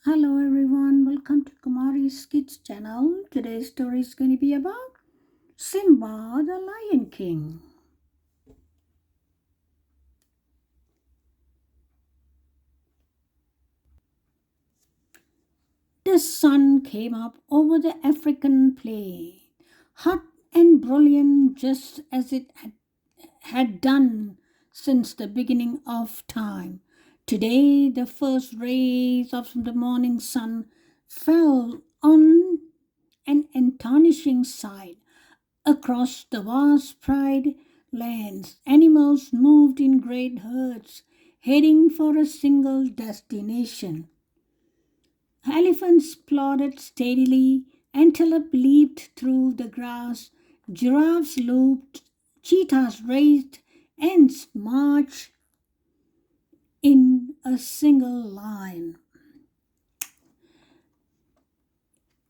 Hello everyone, welcome to Kumari's Kids channel. Today's story is going to be about Simba the Lion King. The sun came up over the African plain, hot and brilliant just as it had done since the beginning of time. Today, the first rays of the morning sun fell on an astonishing sight. Across the vast pride lands, animals moved in great herds, heading for a single destination. Elephants plodded steadily, antelope leaped through the grass, giraffes loped, cheetahs raced, ants marched in a single line,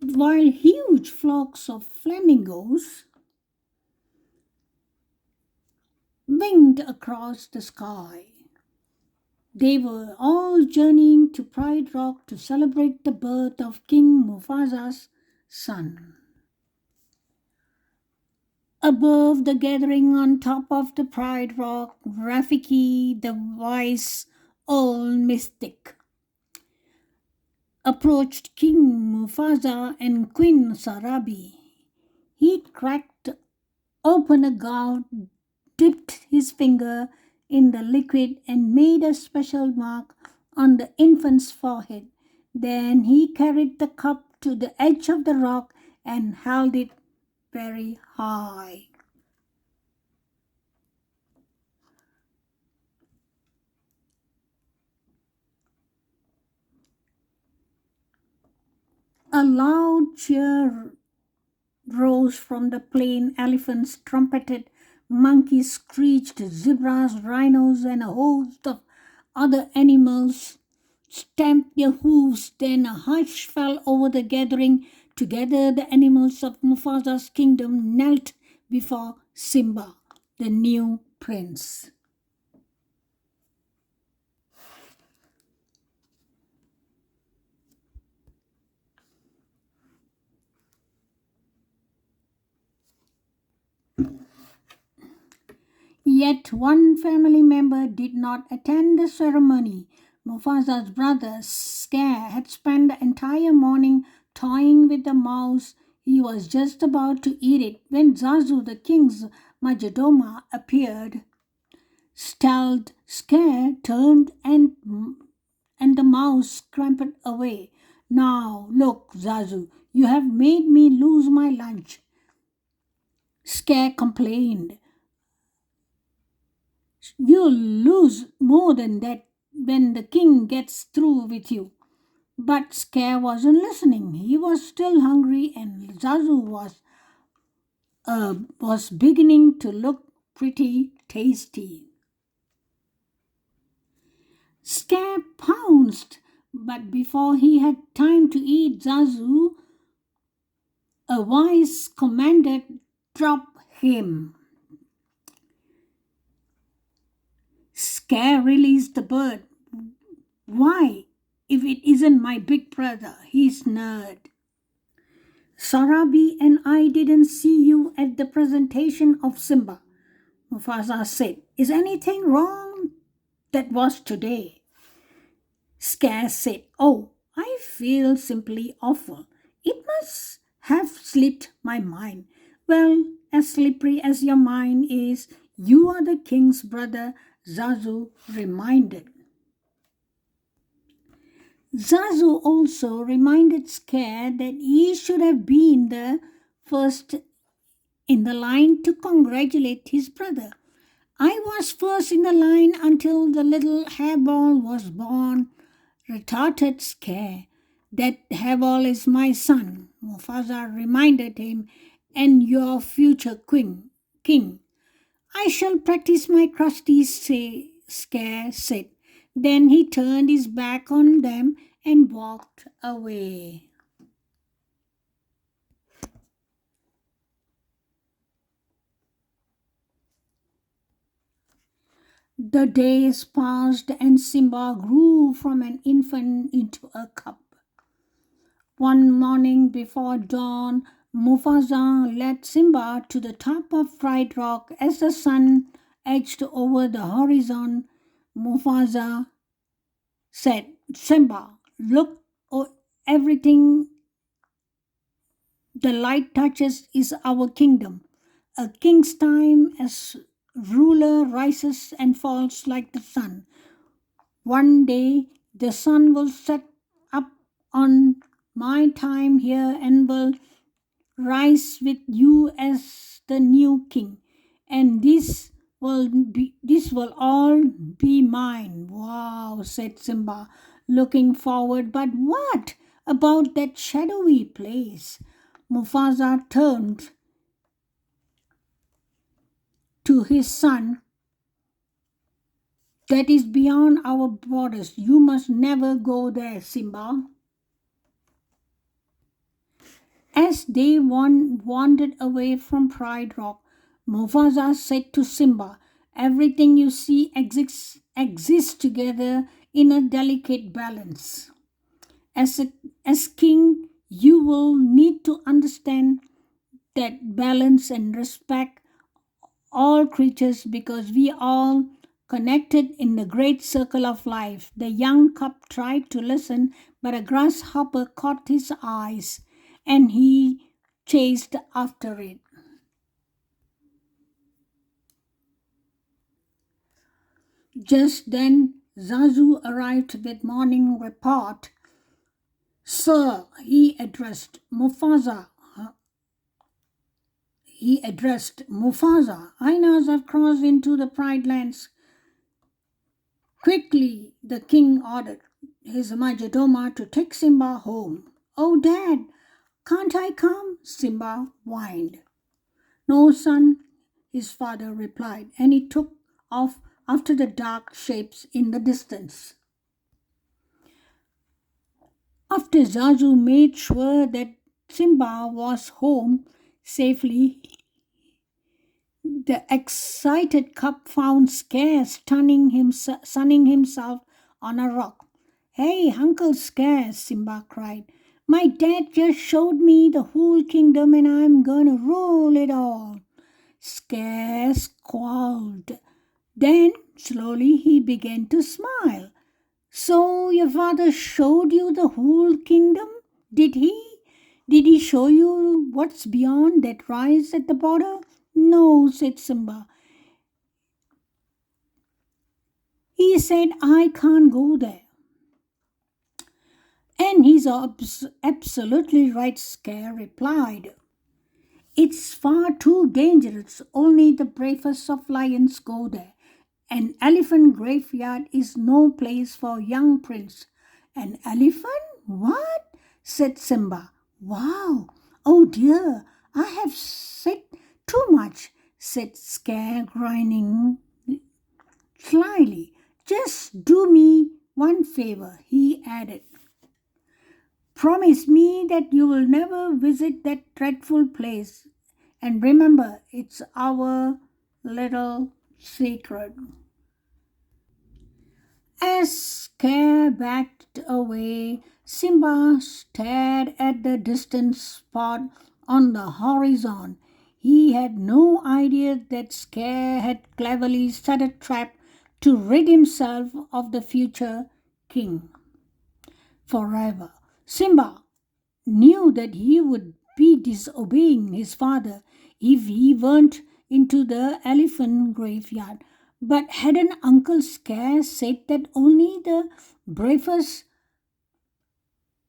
while huge flocks of flamingos winged across the sky. They were all journeying to Pride Rock to celebrate the birth of King Mufasa's son. Above the gathering on top of the Pride Rock, Rafiki, the wise old mystic, approached King Mufasa and Queen Sarabi. He cracked open a gourd, dipped his finger in the liquid, and made a special mark on the infant's forehead. Then he carried the cup to the edge of the rock and held it very high. A loud cheer rose from the plain. Elephants trumpeted, monkeys screeched, zebras, rhinos, and a host of other animals stamped their hooves. Then a hush fell over the gathering. Together, the animals of Mufasa's kingdom knelt before Simba, the new prince. Yet one family member did not attend the ceremony. Mufasa's brother, Scare, had spent the entire morning toying with the mouse. He was just about to eat it when Zazu, the king's majordoma, appeared. Startled, Scare turned and the mouse scampered away. Now, look, Zazu, you have made me lose my lunch, Scare complained. You'll lose more than that when the king gets through with you. But Scare wasn't listening. He was still hungry, and Zazu was beginning to look pretty tasty. Scare pounced, but before he had time to eat Zazu, a wise commander dropped him. Scare released the bird. Why, if it isn't my big brother? He snarled. Sarabi and I didn't see you at the presentation of Simba, Mufasa said. Is anything wrong? That was today. Scare said, Oh, I feel simply awful. It must have slipped my mind. Well, as slippery as your mind is, you are the king's brother, Zazu reminded. Zazu also reminded Scare that he should have been the first in the line to congratulate his brother. I was first in the line until the little hairball was born, retorted Scare. That hairball is my son, Mufasa reminded him, and your future king. I shall practice my crusty say, Scare said. Then he turned his back on them and walked away. The days passed and Simba grew from an infant into a cub. One morning before dawn, Mufasa led Simba to the top of Pride Rock. As the sun edged over the horizon, Mufasa said, Simba, look, oh, everything the light touches is our kingdom. A king's time as ruler rises and falls like the sun. One day the sun will set up on my time here and will rise with you as the new king. And this will all be mine. Wow, said Simba, looking forward. But what about that shadowy place? Mufasa turned to his son. That is beyond our borders. You must never go there, Simba. As they wandered away from Pride Rock, Mufasa said to Simba, everything you see exists together in a delicate balance. As king, you will need to understand that balance and respect all creatures because we all connected in the great circle of life. The young cub tried to listen, but a grasshopper caught his eyes and he chased after it. Just then Zazu arrived with morning report. Sir, he addressed Mufasa. Hyenas have crossed into the Pride Lands. Quickly, the king ordered his majordoma to take Simba home. Oh, Dad, can't I come? Simba whined. No, son, his father replied, and he took off after the dark shapes in the distance. After Zazu made sure that Simba was home safely, the excited cub found Scare sunning himself on a rock. Hey, Uncle Scare, Simba cried. My dad just showed me the whole kingdom and I'm gonna rule it all. Scare squalled. Then, slowly, he began to smile. So, your father showed you the whole kingdom? Did he? Did he show you what's beyond that rise at the border? No, said Simba. He said, I can't go there. And he's absolutely right, Scare replied. It's far too dangerous. Only the bravest of lions go there. An elephant graveyard is no place for young prince. An elephant? What? Said Simba. Wow. Oh dear, I have said too much, said Scare, grinning slyly. Just do me one favor, he added. Promise me that you will never visit that dreadful place. And remember, it's our little secret. As Scare backed away, Simba stared at the distant spot on the horizon. He had no idea that Scare had cleverly set a trap to rid himself of the future king forever. Simba knew that he would be disobeying his father if he went into the elephant graveyard. But hadn't Uncle Scare said that only the bravest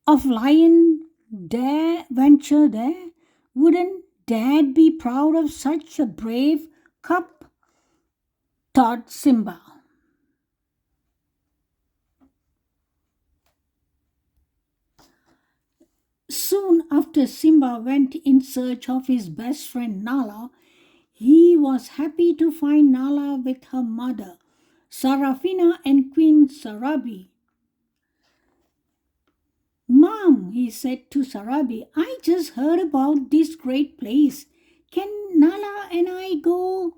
of lion dare venture there? Wouldn't Dad be proud of such a brave cub? Thought Simba. Soon after Simba went in search of his best friend Nala, he was happy to find Nala with her mother, Sarafina and Queen Sarabi. Mom, he said to Sarabi, I just heard about this great place. Can Nala and I go?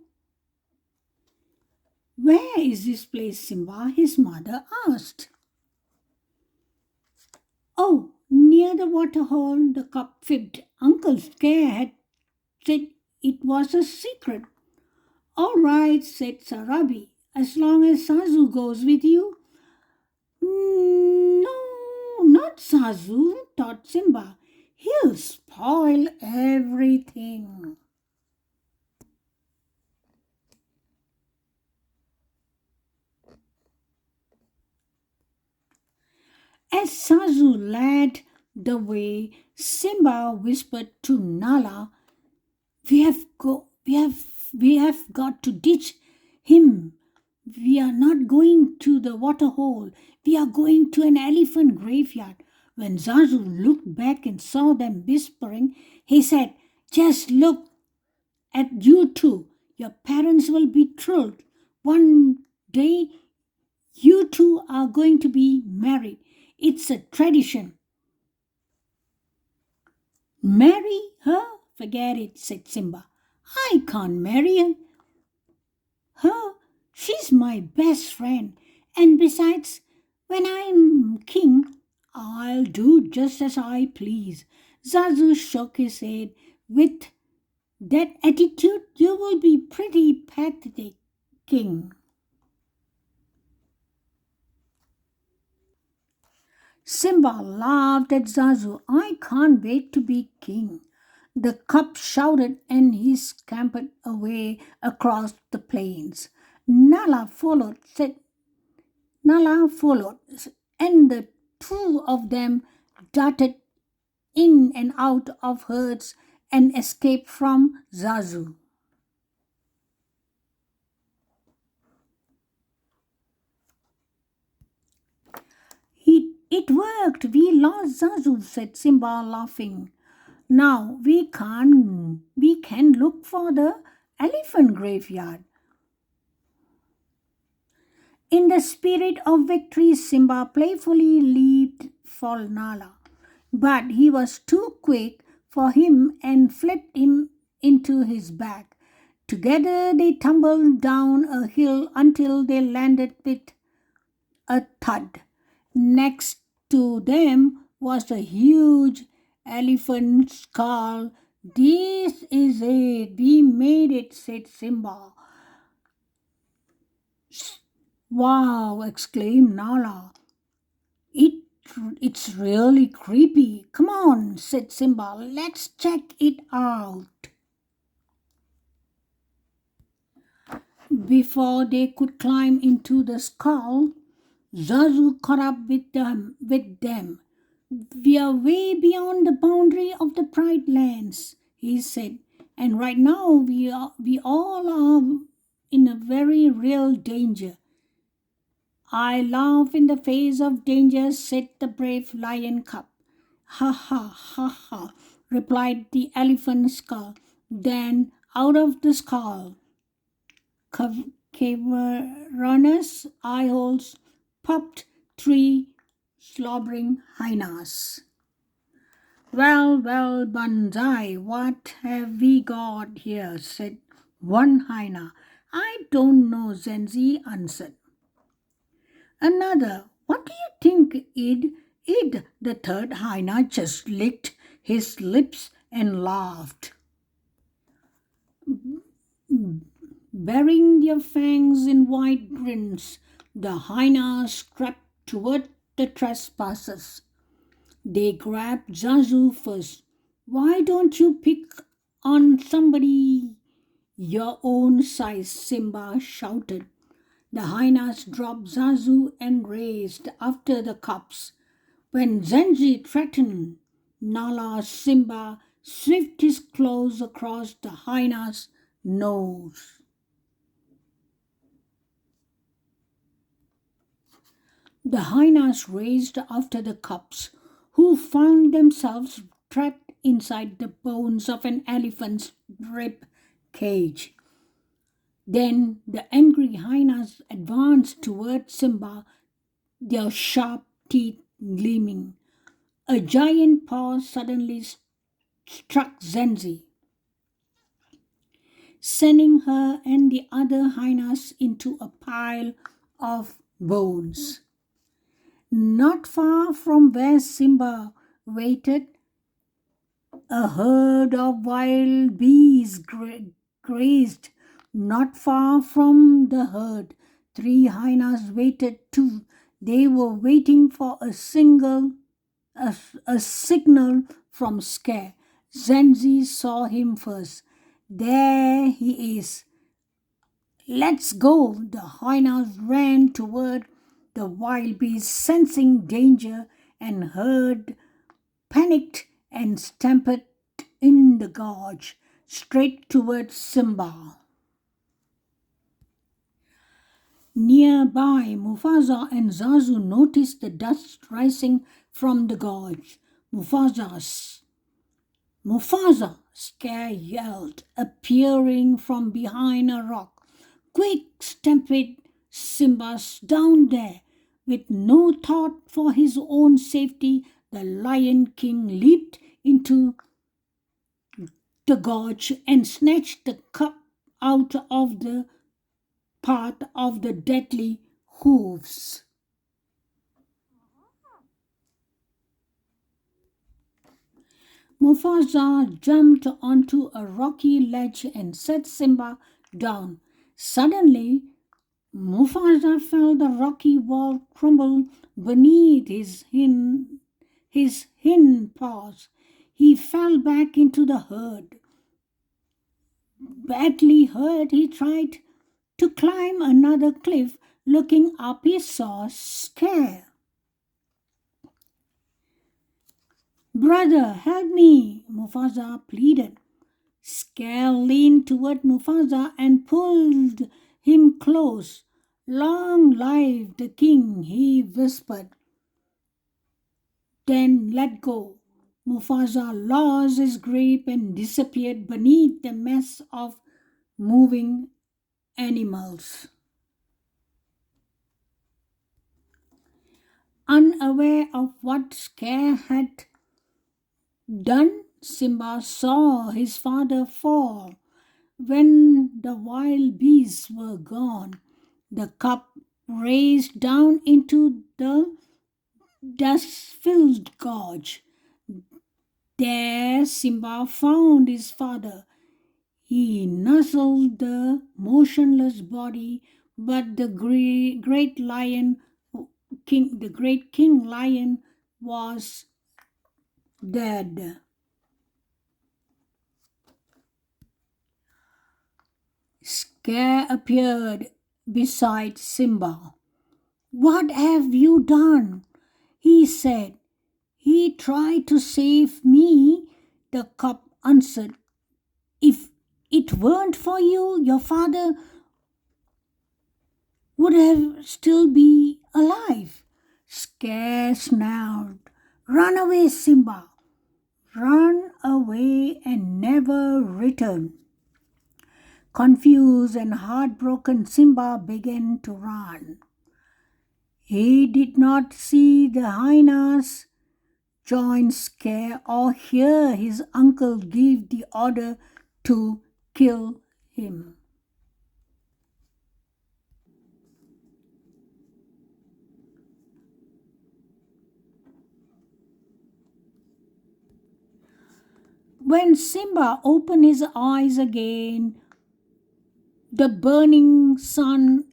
Where is this place, Simba? His mother asked. Oh, near near the waterhole, the cub fibbed. Uncle Scare had said it was a secret. All right, said Sarabi, as long as Sazu goes with you. No, not Sazu, thought Simba. He'll spoil everything. As Sazu led the way, Simba whispered to Nala, we have got to ditch him. We are not going to the water hole. We are going to an elephant graveyard. When Zazu looked back and saw them whispering, he said, just look at you two. Your parents will be thrilled. One day you two are going to be married. It's a tradition. Marry her? Forget it, said Simba. I can't marry her. She's my best friend. And besides, when I'm king, I'll do just as I please. Zazu shook his head. With that attitude, you will be pretty pathetic, king. Simba laughed at Zazu. I can't wait to be king. The cub shouted and he scampered away across the plains. Nala followed, said Nala followed, and the two of them darted in and out of herds and escaped from Zazu. It worked. We lost Zazu, said Simba, laughing. Now we can look for the elephant graveyard. In the spirit of victory, Simba playfully leaped for Nala, but he was too quick for him and flipped him into his back. Together they tumbled down a hill until they landed with a thud. Next to them was a huge elephant skull. This is it. We made it, said Simba. Wow, exclaimed Nala. It, it's really creepy. Come on, said Simba. Let's check it out. Before they could climb into the skull, Zazu caught up with them. We are way beyond the boundary of the Pride Lands, he said, and right now we all are in a very real danger. I laugh in the face of danger, said the brave lion cub. Ha ha ha ha, replied the elephant skull. Then out of the skull, cavernous eye holes popped three slobbering hyenas. Well, well, Banzai, what have we got here? Said one hyena. I don't know, Zenzi answered. Another, what do you think, Id? Id, the third hyena, just licked his lips and laughed. Baring their fangs in wide grins, the hyenas crept toward the trespassers. They grabbed Zazu first. Why don't you pick on somebody your own size? Simba shouted. The hyenas dropped Zazu and raced after the cubs. When Zenji threatened, Nala Simba swift his claws across the hyena's nose. The hyenas raced after the cubs, who found themselves trapped inside the bones of an elephant's rib cage. Then the angry hyenas advanced toward Simba, their sharp teeth gleaming. A giant paw suddenly struck Zenzi, sending her and the other hyenas into a pile of bones. Not far from where Simba waited. A herd of wild bees grazed not far from the herd. Three hyenas waited too. They were waiting for a, a signal from Scare. Zenzi saw him first. There he is. Let's go. The hyenas ran toward the wild beast, sensing danger, and herd panicked and stamped in the gorge, straight towards Simba. Nearby, Mufasa and Zazu noticed the dust rising from the gorge. Mufasa, Scare yelled, appearing from behind a rock. Quick, stampede Simba's down there. With no thought for his own safety, the Lion King leaped into the gorge and snatched the cup out of the path of the deadly hooves. Mufasa jumped onto a rocky ledge and set Simba down. Suddenly, Mufasa felt the rocky wall crumble beneath his hind paws. He fell back into the herd. Badly hurt, he tried to climb another cliff. Looking up, he saw Scare. Brother, help me, Mufasa pleaded. Scare leaned toward Mufasa and pulled him close. Long live the king, he whispered. Then let go. Mufasa lost his grip and disappeared beneath the mass of moving animals. Unaware of what Scare had done, Simba saw his father fall. When the wild beasts were gone, the cup raced down into the dust-filled gorge. There Simba found his father. He nuzzled the motionless body, but the great lion, the great king lion, was dead. Scare appeared beside Simba. What have you done? He said. He tried to save me, the cub answered. If it weren't for you, your father would have still be alive. Scare snarled. Run away, Simba. Run away and never return. Confused and heartbroken, Simba began to run. He did not see the hyenas join Scare or hear his uncle give the order to kill him. When Simba opened his eyes again, the burning sun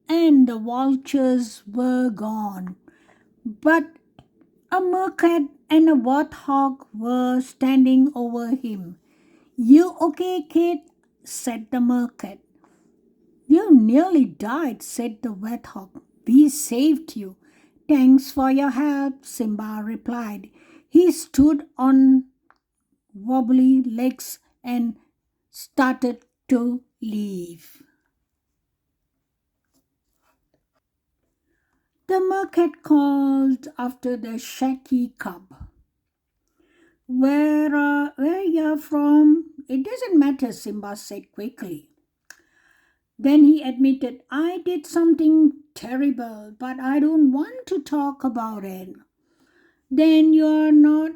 and the vultures were gone. But a mercat and a warthog were standing over him. You okay, kid? Said the mercat. You nearly died, said the warthog. We saved you. Thanks for your help, Simba replied. He stood on wobbly legs and started to leave. The mercat called after the shaky cub. Where you're from? It doesn't matter, Simba said quickly. Then he admitted, I did something terrible, but I don't want to talk about it. Then you're not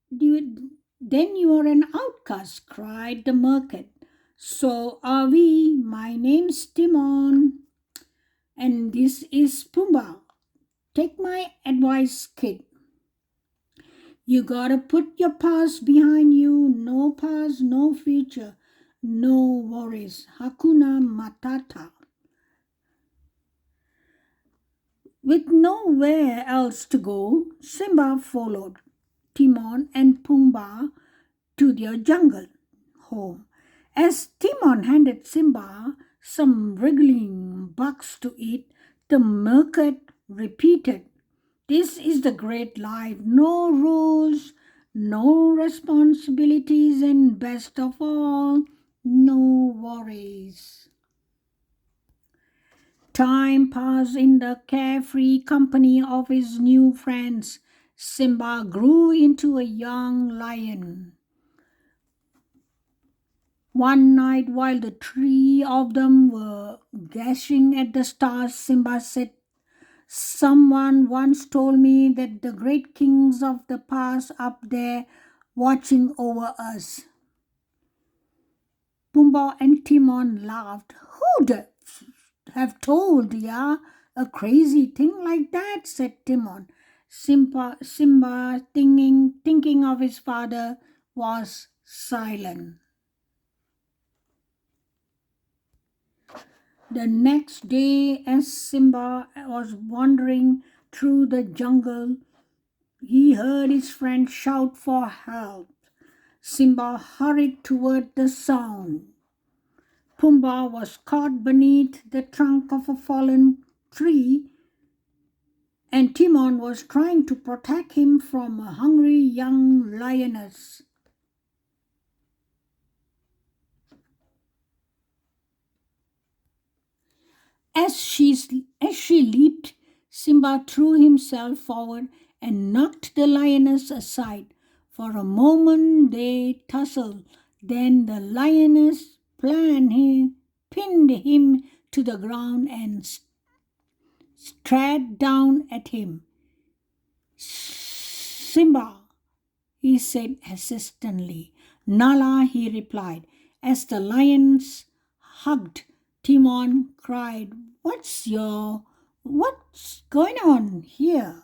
then you are an outcast, cried the mercat. So are we. My name's Timon, and this is Pumbaa. Take my advice, kid. You gotta put your past behind you. No past, no future, no worries. Hakuna Matata. With nowhere else to go, Simba followed Timon and Pumbaa to their jungle home. As Timon handed Simba some wriggling bugs to eat, the merchant repeated, "This is the great life. No rules, no responsibilities, and best of all, no worries." Time passed in the carefree company of his new friends. Simba grew into a young lion. One night, while the three of them were gazing at the stars, Simba said, "Someone once told me that the great kings of the past up there watching over us." Pumbaa and Timon laughed. "Who'd have told ya a crazy thing like that?" said Timon. Simba thinking of his father, was silent. The next day, as Simba was wandering through the jungle, he heard his friend shout for help. Simba hurried toward the sound. Pumbaa was caught beneath the trunk of a fallen tree, and Timon was trying to protect him from a hungry young lioness. As she leaped, Simba threw himself forward and knocked the lioness aside. For a moment they tussled. Then the lioness pinned him to the ground and stared down at him. "Simba," he said hesitantly. "Nala," he replied. As the lions hugged, Timon cried, What's going on here?"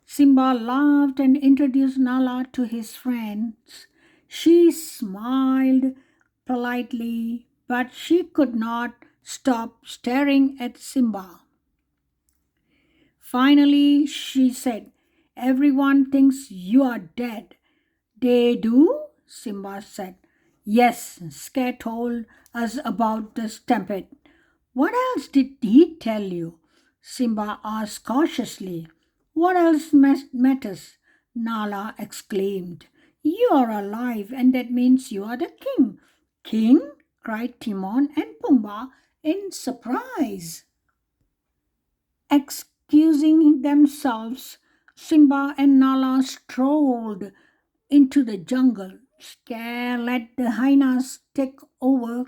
Simba laughed and introduced Nala to his friends. She smiled politely, but she could not stop staring at Simba. Finally, she said, "Everyone thinks you are dead." "They do?" Simba said. "Yes, Scare told us about the stampede." "What else did he tell you?" Simba asked cautiously. "What else matters?" Nala exclaimed. "You are alive, and that means you are the king." "King?" cried Timon and Pumbaa in surprise. Excusing themselves, Simba and Nala strolled into the jungle. Scare let the hyenas take over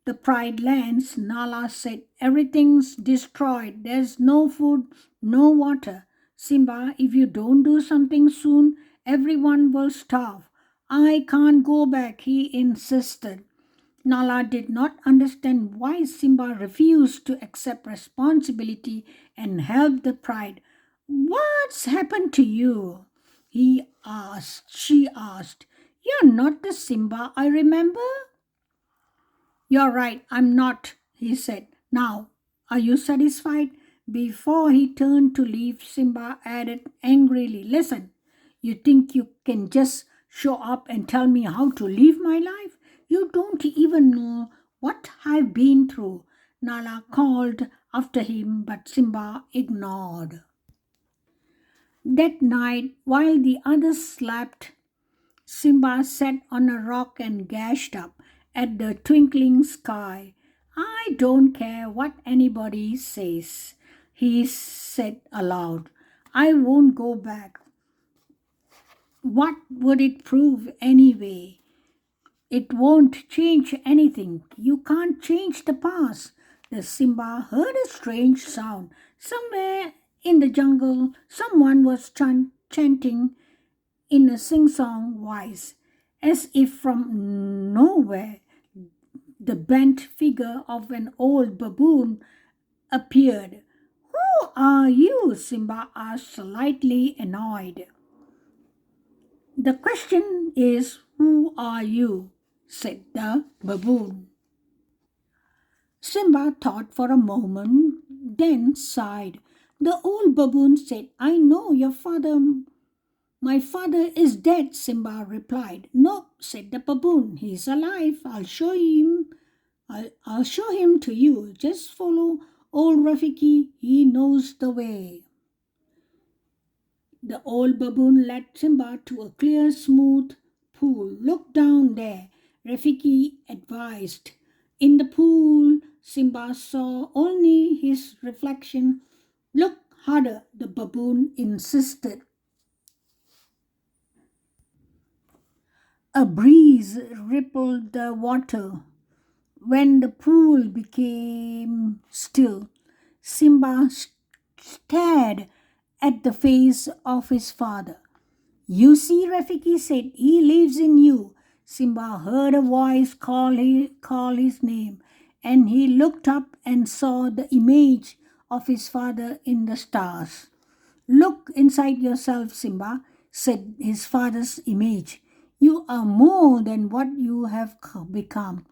the Pride lands. Nala said, "Everything's destroyed. There's no food, no water. Simba, if you don't do something soon, everyone will starve." "I can't go back," he insisted. Nala did not understand why Simba refused to accept responsibility and help the pride. "What's happened to you?" She asked. "You're not the Simba I remember." "You're right, I'm not," he said. "Now, are you satisfied?" Before he turned to leave, Simba added angrily, "Listen, you think you can just show up and tell me how to live my life? You don't even know what I've been through." Nala called after him, but Simba ignored. That night, while the others slept, Simba sat on a rock and gazed up at the twinkling sky. "I don't care what anybody says," he said aloud. "I won't go back. What would it prove anyway? It won't change anything. You can't change the past." The Simba heard a strange sound. Somewhere in the jungle, someone was chanting in a sing-song voice. As if from nowhere, the bent figure of an old baboon appeared. "Who are you?" Simba asked, slightly annoyed. The question is, who are you? Said the baboon. Simba thought for a moment, then sighed. The old baboon said, I know your father. My father is dead, Simba replied. No, said the baboon. He's alive. I'll show him to you. Just follow old Rafiki. He knows the way. The old baboon led Simba to a clear, smooth pool. Look down there, Rafiki advised. In the pool, Simba saw only his reflection. Look harder, the baboon insisted. A breeze rippled the water. When the pool became still, Simba stared at the face of his father. You see, Rafiki said, he lives in you. Simba heard a voice call his name, and he looked up and saw the image of his father in the stars. Look inside yourself, Simba, said his father's image. You are more than what you have become.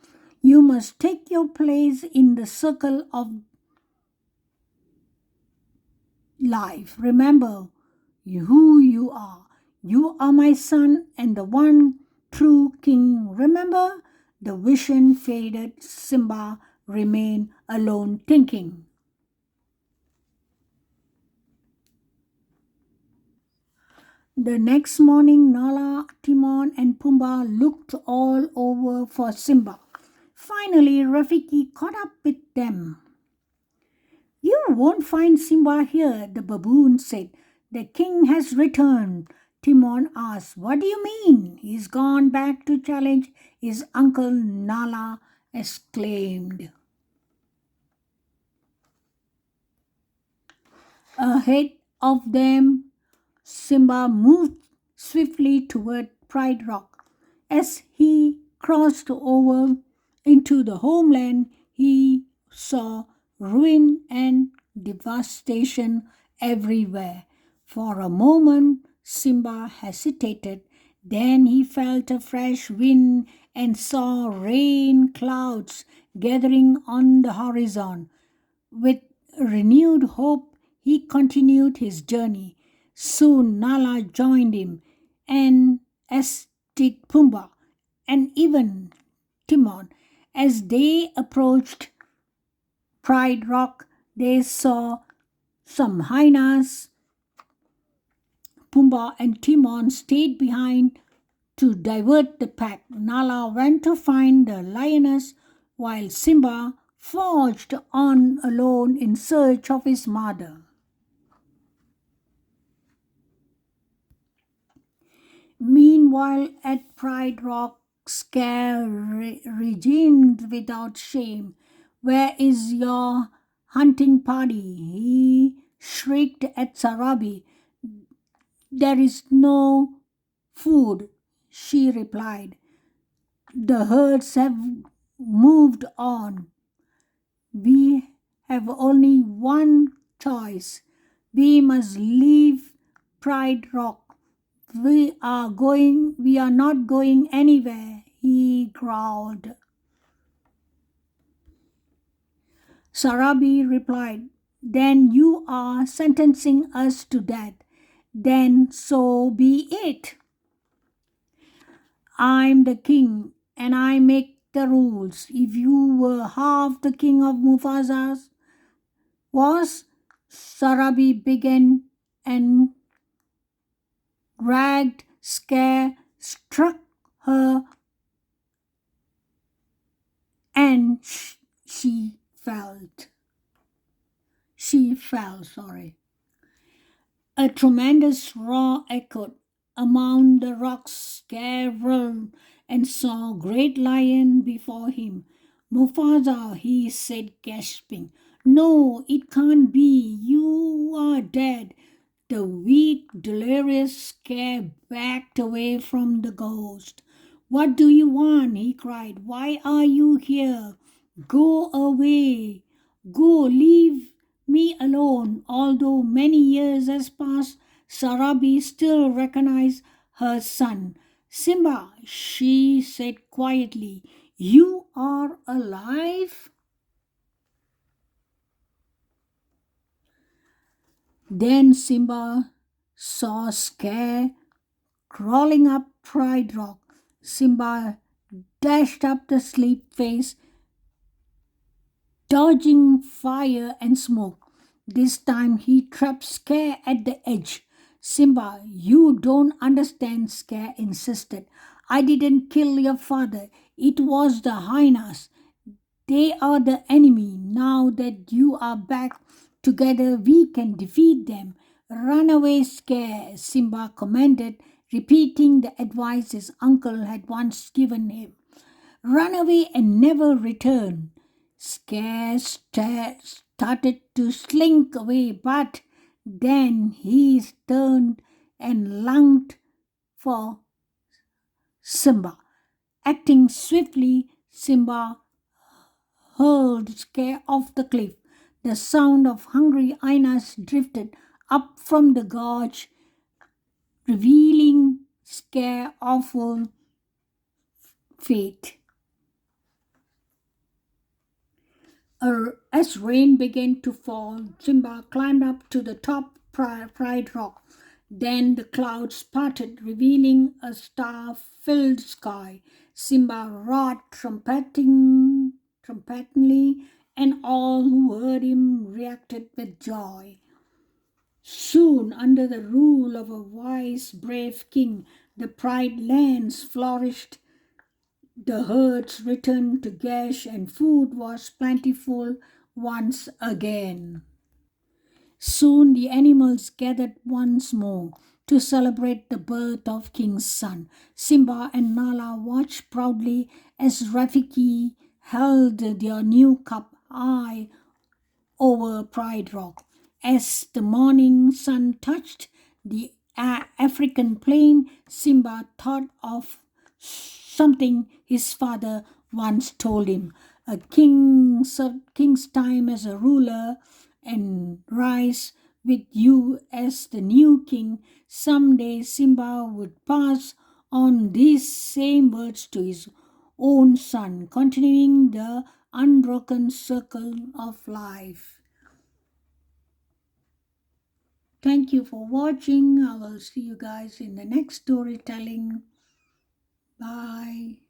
You must take your place in the circle of life. Remember who you are. You are my son and the one true king. Remember? The vision faded. Simba remained alone thinking. The next morning, Nala, Timon, and Pumbaa looked all over for Simba. Finally, Rafiki caught up with them. You won't find Simba here, the baboon said. The king has returned. Timon asked, What do you mean? He's gone back to challenge his uncle, Nala exclaimed. Ahead of them, Simba moved swiftly toward Pride Rock. As he crossed over into the homeland, he saw ruin and devastation everywhere. For a moment, Simba hesitated. Then he felt a fresh wind and saw rain clouds gathering on the horizon. With renewed hope, he continued his journey. Soon Nala joined him, and as did Pumbaa, and even Timon. As they approached Pride Rock, they saw some hyenas. Pumbaa and Timon stayed behind to divert the pack. Nala went to find the lioness, while Simba forged on alone in search of his mother. Meanwhile, at Pride Rock, Scare rejoined without shame. Where is your hunting party? He shrieked at Sarabi. There is no food, she replied. The herds have moved on. We have only one choice. We must leave Pride Rock. We are not going anywhere, he growled. Sarabi replied, Then you are sentencing us to death. Then so be it. I'm the king and I make the rules. If you were half the king of Mufasa's was, Sarabi began and dragged, Scare, struck her, and she felt. She fell, sorry. A tremendous roar echoed among the rocks. Scare whirled and saw a great lion before him. Mufasa, he said, gasping. No, it can't be. You are dead. The weak, delirious Scare backed away from the ghost. What do you want? He cried. Why are you here? Go away. Go, leave me alone. Although many years has passed, Sarabi still recognized her son. Simba, she said quietly, you are alive? Then Simba saw Scare crawling up Pride Rock. Simba dashed up the sleep face, dodging fire and smoke. This time he trapped Scare at the edge. Simba, you don't understand, Scare insisted. I didn't kill your father. It was the hyenas. They are the enemy. Now that you are back together, we can defeat them. Run away, Scare, Simba commanded, repeating the advice his uncle had once given him. Run away and never return. Scare started to slink away, but then he turned and lunged for Simba. Acting swiftly, Simba hurled Scare off the cliff. The sound of hungry hyenas drifted up from the gorge, revealing Scare's awful fate. As rain began to fall, Simba climbed up to the top Pride Rock. Then the clouds parted, revealing a star-filled sky. Simba roared trumpetingly, and all who heard him reacted with joy. Soon, under the rule of a wise, brave king, the Pride lands flourished. The herds returned to Gash and food was plentiful once again. Soon the animals gathered once more to celebrate the birth of King's son. Simba and Nala watched proudly as Rafiki held their new cup high over Pride Rock. As the morning sun touched the African plain, Simba thought of something his father once told him. A king's time as a ruler and rise with you as the new king. Someday Simba would pass on these same words to his own son, continuing the unbroken circle of life. Thank you for watching. I will see you guys in the next storytelling. Bye.